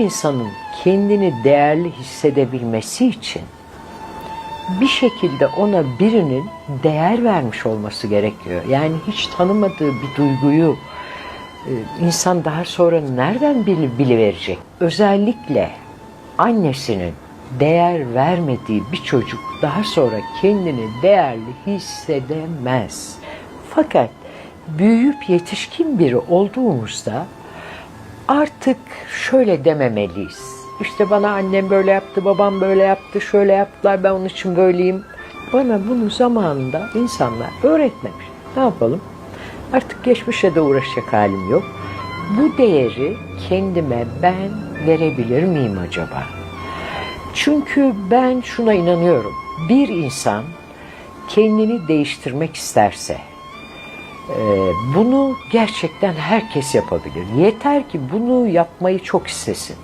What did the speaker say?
insanın kendini değerli hissedebilmesi için bir şekilde ona birinin değer vermiş olması gerekiyor. Yani hiç tanımadığı bir duyguyu insan daha sonra nereden biliverecek? Özellikle annesinin değer vermediği bir çocuk daha sonra kendini değerli hissedemez. Fakat büyüyüp yetişkin biri olduğumuzda artık şöyle dememeliyiz. İşte bana annem böyle yaptı, babam böyle yaptı, şöyle yaptılar, ben onun için böyleyim. Bana bunu zamanında insanlar öğretmemiş. Ne yapalım? Artık geçmişe de uğraşacak halim yok. Bu değeri kendime ben verebilir miyim acaba? Çünkü ben şuna inanıyorum. Bir insan kendini değiştirmek isterse bunu gerçekten herkes yapabilir. Yeter ki bunu yapmayı çok istesin.